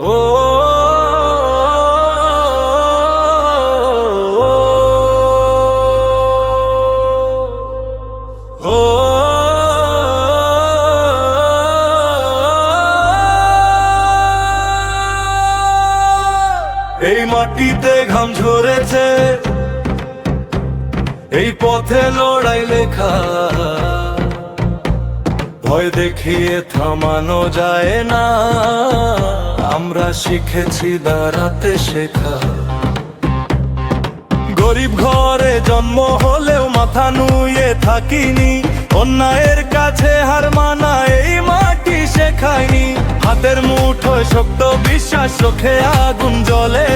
ও এই মাটিতে ঘাম ঝরেছে, এই পথে লড়াই লেখা, ভয় দেখিয়ে থামানো যায় না। আমরা শিখেছি দাঁড়াতে শেখা। গরিব ঘরে জন্ম হলেও মাথা নুয়ে থাকিনি, অন্যায়ের কাছে হার মানা এই মাটি শেখায়নি। হাতের মুঠোয় শক্ত বিশ্বাস, চোখে আগুন জ্বলে,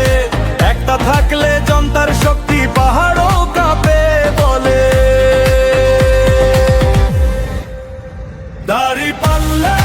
একটা থাকলে জনতার শক্তি পাহাড়ও কাঁপে বলে। দাঁড়িপাল্লা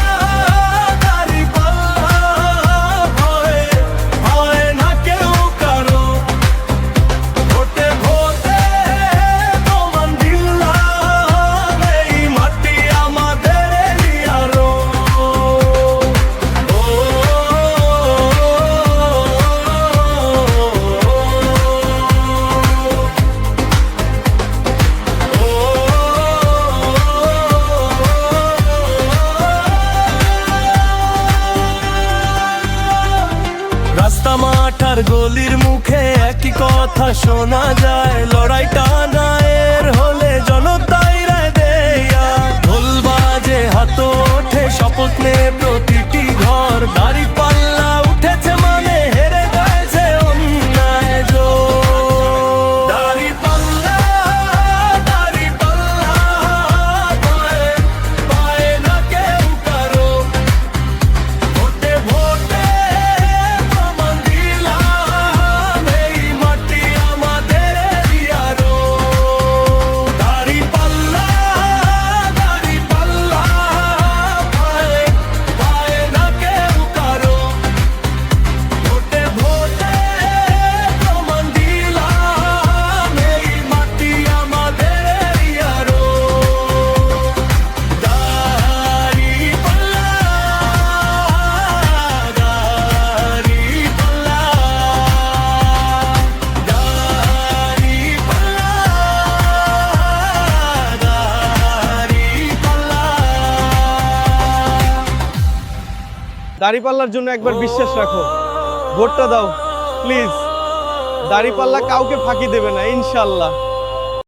রাস্তা মাঠ আর গলির মুখে একই কথা শোনা যায়, লড়াইটা নায়ের হলে জনতাই রায় দেয়া। ঢোল বাজে, হাত ওঠে, শপথ নে প্রতিটি ঘর। দাঁড়িপাল্লা উঠেছে মানে হেরে গেছে অন্যায় জোর। দাঁড়িপাল্লা দাঁড়িপাল্লা পায়ে পায়ে না কেউ কারো, ভোটে ভোটে দাঁড়িপাল্লার জন্য একবার বিশ্বাস রাখো, ভোটটা দাও প্লিজ। দাঁড়িপাল্লা কাউকে ফাঁকি দেবে না ইনশাল্লাহ।